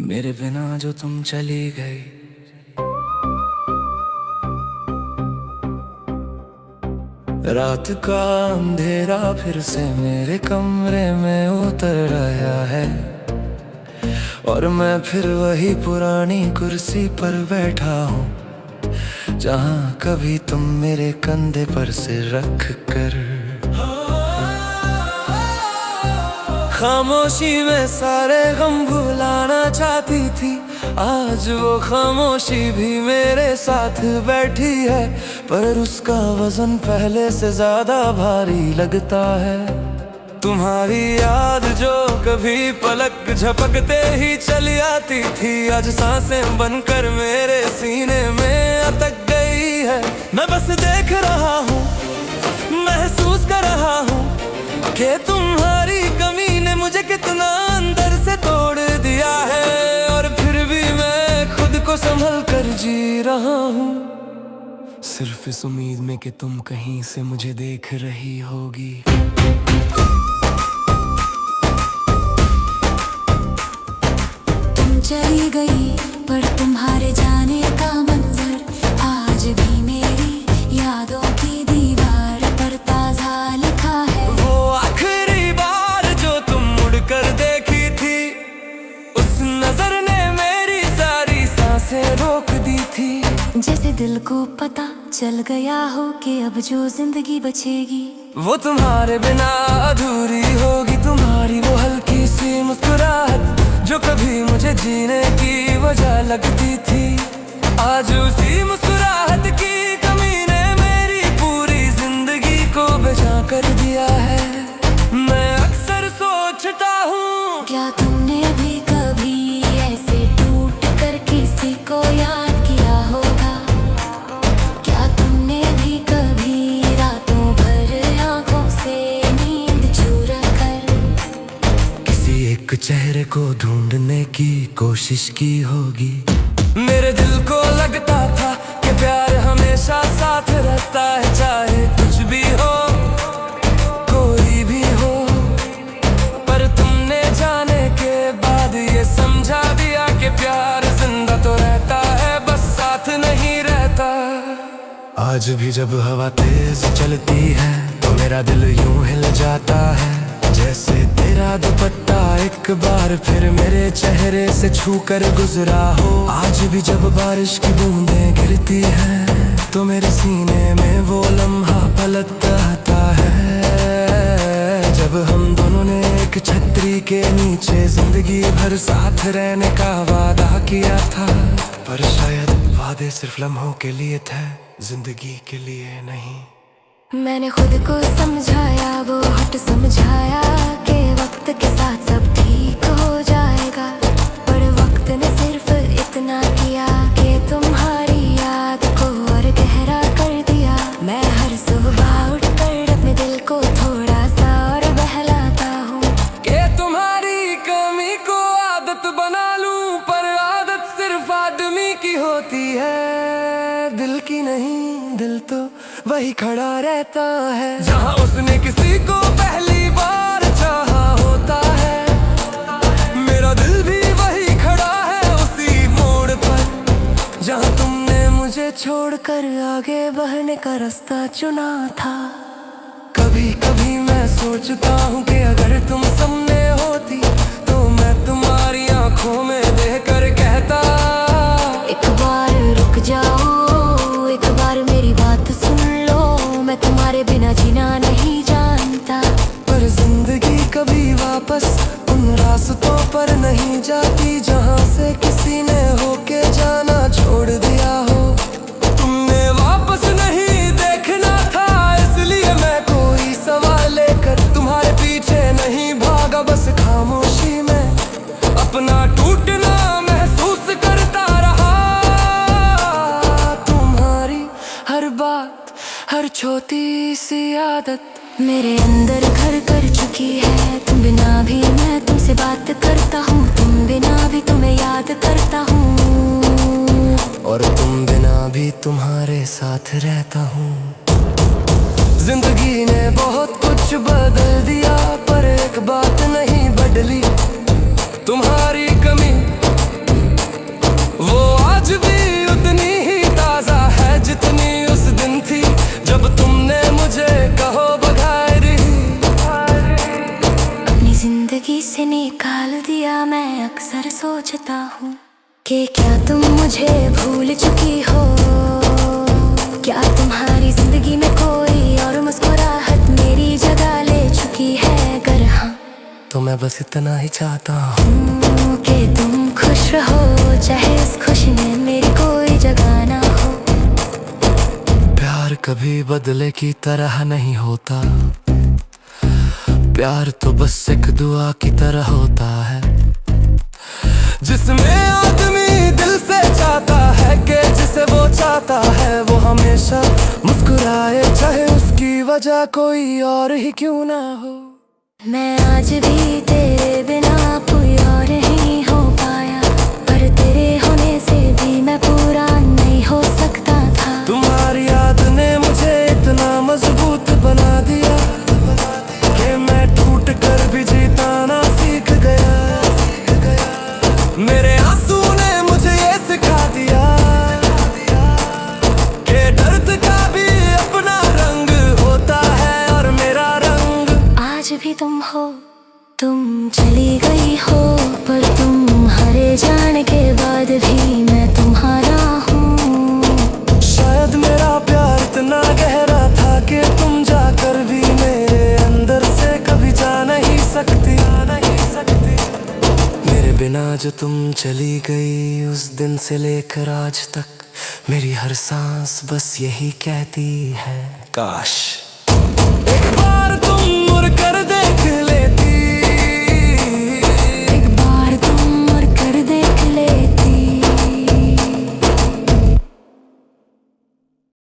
मेरे बिना जो तुम चली गई, रात का अंधेरा फिर से मेरे कमरे में उतर आया है। और मैं फिर वही पुरानी कुर्सी पर बैठा हूँ, जहाँ कभी तुम मेरे कंधे पर सिर रख कर खामोशी में सारे गम भुलाना चाहती थी। आज वो खामोशी भी मेरे साथ बैठी है, पर उसका वजन पहले से ज्यादा भारी लगता है। तुम्हारी याद जो कभी पलक झपकते ही चली आती थी, आज सांसें बनकर मेरे सीने में अटक गई है। मैं बस देख रहा हूँ, महसूस कर रहा हूँ कि तुम्हारी कमी ने मुझे कितना अंदर से तोड़ दिया है। और फिर भी मैं खुद को संभल कर जी रहा हूँ, सिर्फ इस उम्मीद में कि तुम कहीं से मुझे देख रही होगी। तुम चली गई पर तुम्हारे जाने का मंजर आज भी मेरी यादों की दीवार पर ताजा लिखा है। वो आखिरी बार जो तुम मुड़कर देखी थी, उस नजर ने मेरी सारी सांसें रोक दी थी। जैसे दिल को पता चल गया हो कि अब जो जिंदगी बचेगी वो तुम्हारे बिना अधूरी होगी। तुम्हारी वो हल्की सी मुस्कुराहट जो कभी मुझे जीने की वजह लगती थी, आज उसी मुस्कुराहट की कमी ने मेरी पूरी जिंदगी को बेजान कर दिया है। मैं अक्सर सोचता हूँ, क्या तुमने भी कभी ऐसे टूट कर किसी को याद किया होगा? क्या तुमने भी कभी रातों भर आंखों से नींद चुरा कर किसी एक चेहरे को ढूंढने की कोशिश की होगी? मेरे दिल को लगता था कि प्यार हमेशा साथ रहता है, चाहे कुछ भी हो, कोई भी हो। पर तुमने जाने के बाद ये समझा दिया कि प्यार जिंदा तो रहता है, बस साथ नहीं रहता। आज भी जब हवा तेज चलती है तो मेरा दिल यूं हिल जाता है, जैसे तेरा दुपट्टा एक बार फिर मेरे चेहरे से छू कर गुजरा हो। आज भी जब बारिश की बूंदें गिरती हैं तो मेरे सीने में वो लम्हा पलट आता है, जब हम दोनों ने एक छतरी के नीचे जिंदगी भर साथ रहने का वादा किया था। पर शायद वादे सिर्फ लम्हों के लिए थे, जिंदगी के लिए नहीं। मैंने खुद को समझाया, वो हट समझाया कि वक्त के साथ सब ठीक हो जाएगा। पर वक्त ने सिर्फ इतना किया कि तुम्हारी याद को और गहरा कर दिया। मैं हर सुबह उठकर अपने दिल को थोड़ा सा और बहलाता हूँ कि तुम्हारी कमी को आदत बना लूं, पर आदत सिर्फ आदमी की होती है, दिल की नहीं। दिल तो वही खड़ा रहता है जहाँ उसने किसी को पहली बार चाहा होता है। मेरा दिल भी वही खड़ा है उसी मोड़ पर जहाँ तुमने मुझे छोड़कर आगे बढ़ने का रास्ता चुना था। कभी कभी मैं सोचता हूँ कि अगर तुम सामने होती तो मैं तुम्हारी आंखों में देखकर कहता, एक बार रुक जाओ, एक बार मेरी बात सुन लो, मैं तुम्हारे बिना जीना नहीं जानता। पर जिंदगी कभी वापस उन रास्तों पर नहीं जाती जहाँ से किसी ने होके जाना छोड़ दिया हो। तुमने वापस नहीं देखना था, इसलिए मैं कोई सवाल लेकर तुम्हारे पीछे नहीं भागा, बस खामोशी में अपना टूटना महसूस करता रहा। तुम्हारी हर बात, हर छोटी सी आदत मेरे अंदर घर कर चुकी है। तुम बिना भी मैं तुमसे बात करता हूँ, तुम बिना भी तुम्हें याद करता हूँ, और तुम बिना भी तुम्हारे साथ रहता हूँ। जिंदगी ने बहुत कुछ बदल दिया, पर एक बात नहीं बदली, तुम्हारी कमी सोचता हूँ कि क्या तुम मुझे भूल चुकी हो, क्या तुम्हारी जिंदगी में कोई और मुस्कुराहट मेरी जगह ले चुकी है। अगर हाँ तो मैं बस इतना ही चाहता हूँ कि तुम खुश रहो, चाहे इस खुशी में मेरी कोई जगह ना हो। प्यार कभी बदले की तरह नहीं होता, प्यार तो बस एक दुआ की तरह होता है, जिसमें आदमी दिल से चाहता है कि जिसे वो चाहता है वो हमेशा मुस्कुराए, चाहे उसकी वजह कोई और ही क्यों ना हो। मैं आज भी तेरे बिना कोई और नहीं हो पाया, पर तेरे होने से भी मैं पूरा नहीं हो सकता था। तुम्हारी याद ने मुझे इतना मजबूत बना दिया कि मैं टूट कर भी जीता ना सीख गया। मेरे आंसू ने मुझे ये सिखा दिया कि दर्द का भी अपना रंग होता है, और मेरा रंग आज भी तुम हो। तुम चली गई हो पर तुम्हारे जाने के बाद भी मैं तुम्हारा हूँ। शायद मेरा प्यार इतना गहरा था कि तुम जाकर भी मेरे अंदर से कभी जा नहीं सकती। मेरे बिना जो तुम चली गई, उस दिन से लेकर आज तक मेरी हर सांस बस यही कहती है, काश